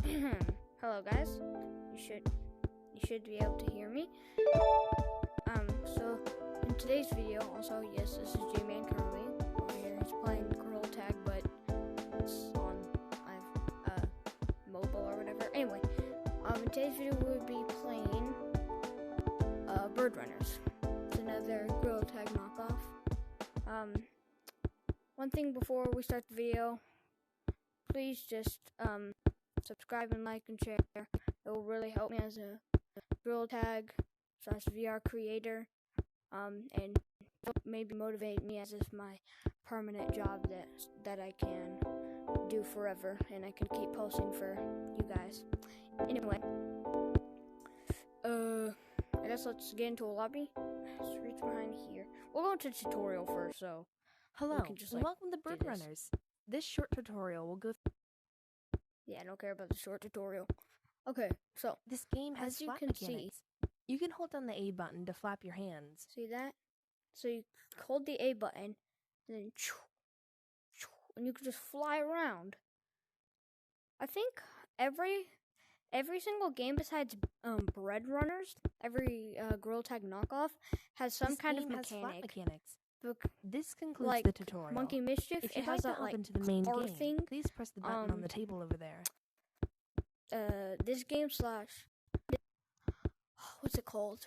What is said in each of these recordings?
Hello guys. You should be able to hear me. So in today's video, also yes, this is J-Man currently over here. He's playing Gorilla Tag, but it's on mobile or whatever. Anyway, in today's video we will be playing Bird Runners. It's another Gorilla Tag knockoff. One thing before we start the video, please just subscribe and like and share. It will really help me as a Gorilla Tag / VR creator, and maybe motivate me as if my permanent job that I can do forever, and I can keep posting for you guys. Anyway, I guess let's get into a lobby. Let's reach behind here. We'll go into tutorial first, so hello, we can just, and welcome to Bird Runners. This short tutorial will go yeah, I don't care about the short tutorial. Okay, so this game has as you flap can mechanics. You can hold down the A button to flap your hands. see that? So you hold the A button, and then and you can just fly around. I think every single game besides Bread Runners, every Gorilla Tag knockoff has some This kind of game has flap mechanic. mechanics. This concludes Like the tutorial. Monkey Mischief, If it you'd has like to that hop like into the main car game, thing. please press the button on the table over there. This game what's it called?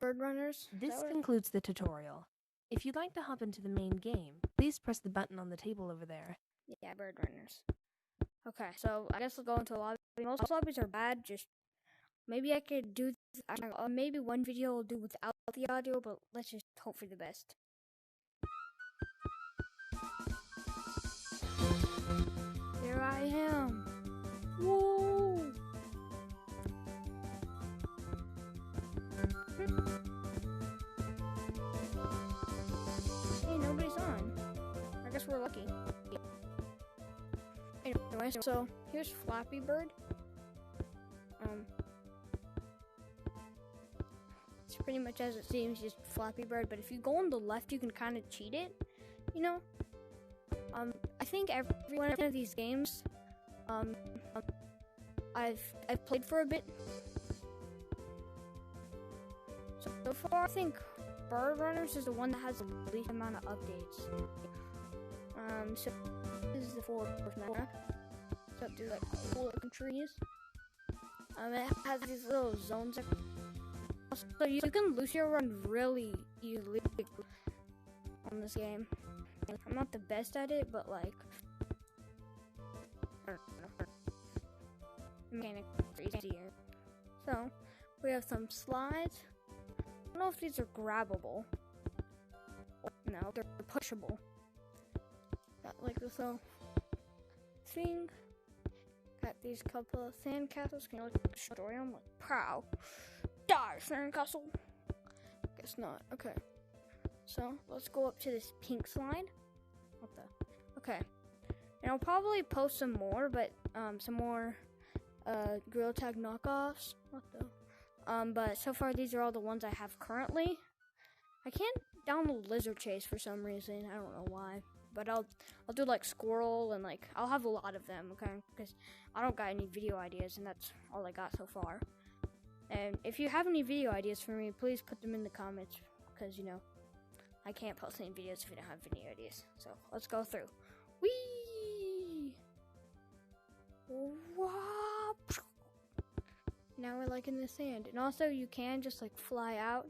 Bird Runners. Is This that what concludes the tutorial. If you'd like to hop into the main game, please press the button on the table over there. Yeah, Bird Runners. Okay, so I guess we'll go into lobby. Most lobbies are bad. Just maybe I could do. Maybe one video will do without the audio, but let's just hope for the best. There I am. Woo! Hey, nobody's on. I guess we're lucky. Anyway, so here's Flappy Bird. It's pretty much as it seems, just Flappy Bird. But if you go on the left, you can kind of cheat it. You know. I think every one of these games, I've played for a bit. So far, I think Bird Runners is the one that has the least amount of updates. So this is the fourth map. So do like cool looking trees. It has these little zones. So you can Lucio run really easily on this game. I'm not the best at it, but like, I don't know. Mechanic easier. So we have some slides. I don't know if these are grabbable. No, they're pushable. Got like this little thing. Got these couple of sandcastles. Can you like destroy them? Like, pow! Die, sandcastle! Guess not. Okay. So let's go up to this pink slide. What the? Okay. And I'll probably post some more, but some more Gorilla Tag knockoffs. What the? But so far these are all the ones I have currently. I can't download Lizard Chase for some reason. I don't know why. But I'll do like Squirrel, and like I'll have a lot of them, okay? Because I don't got any video ideas, and that's all I got so far. And if you have any video ideas for me, please put them in the comments, because you know I can't post any videos if you don't have video ideas. So let's go through. Whee! Whoop! Now we're like in the sand, and also you can just like fly out.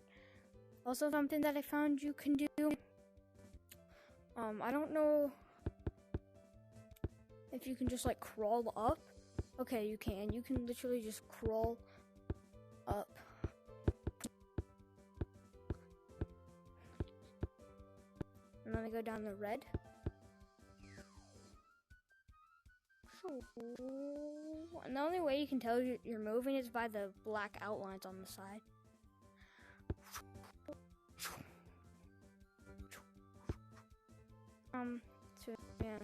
Also, something that I found you can do. I don't know if you can just like crawl up. Okay, you can. You can literally just crawl up. And then I go down the red. And the only way you can tell you're moving is by the black outlines on the side. So yeah.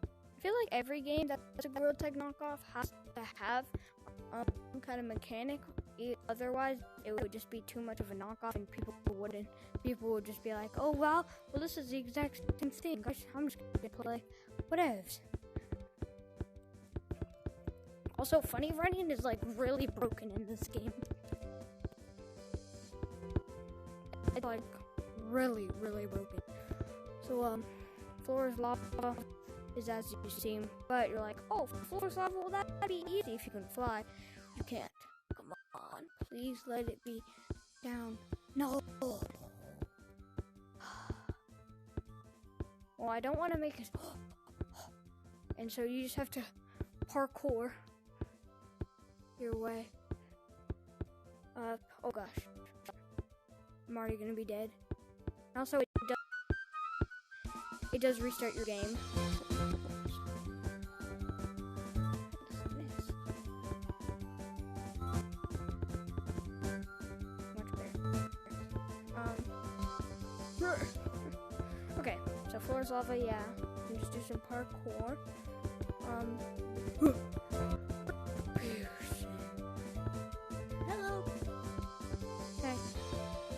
I feel like every game that's a Gorilla Tag knockoff has to have some kind of mechanic. Otherwise, it would just be too much of a knockoff, and people would just be like, "Oh well, this is the exact same thing. I'm just gonna play whatevs." Also, funny running is like really broken in this game. It's like really broken. So floor's lava is as you seem, but you're like, oh, floor's lava, well that'd be easy if you can fly. You can't. Come on, please let it be down. No. Well, I don't want to make it. And so you just have to parkour your way up. Oh gosh, I'm already gonna be dead. Also, it does restart your game. Much better. Okay, so floor's lava. Yeah, you just do some parkour. Hello. Okay.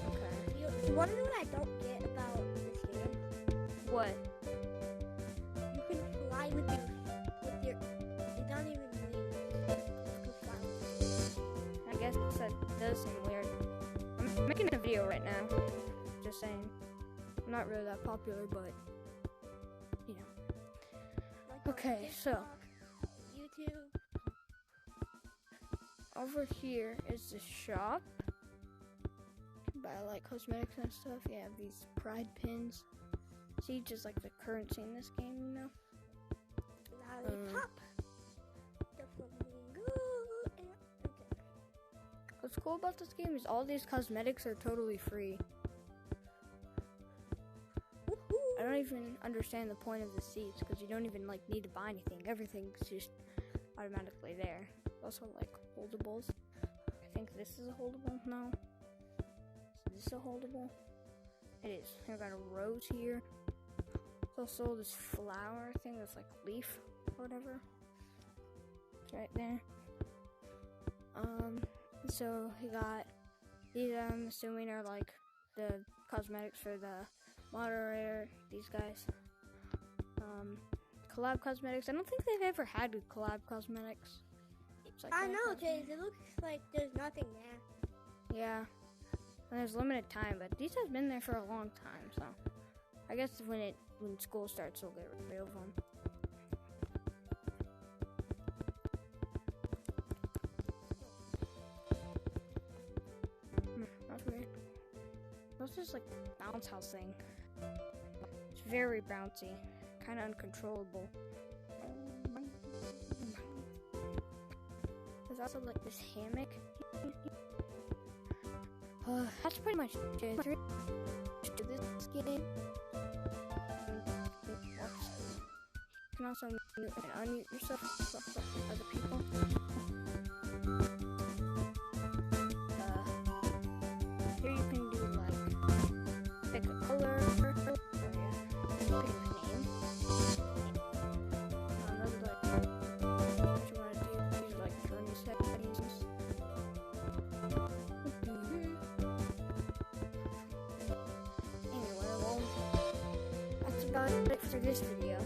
Okay. You want to know what I don't get about this game? What? You can fly with your. It's not even wings. You can fly with I guess that does seem weird. I'm making a video right now. Just saying. I'm not really that popular, but you know. like Okay, so YouTube. over here is the shop. You can buy like cosmetics and stuff. You have these pride pins. Siege is like the currency in this game, you know. Lollipop. The flamingo. Okay. What's cool about this game is all these cosmetics are totally free. I don't even understand the point of the seats because you don't even like need to buy anything. Everything's just automatically there. Also like holdables. I think this is a holdable. No. Is this a holdable? It is. I've got a rose here. There's also this flower thing that's like leaf or whatever. It's right there. So he got these. I'm assuming are like the cosmetics for the moderator, these guys. Collab cosmetics. I don't think they've ever had collab cosmetics. Like I know, because it looks like there's nothing there. Yeah. And there's limited time, but these have been there for a long time, so I guess when school starts, we'll get rid of them. That's weird. What's this like bounce house thing? It's very bouncy, kind of uncontrollable. There's also like this hammock. That's pretty much it. To this game. You can also mute and unmute yourself for other people. Here you can do like pick a color. Pick a name. Those are like what you want to do. These are like journey settings. Anyway, well, that's about it for this video.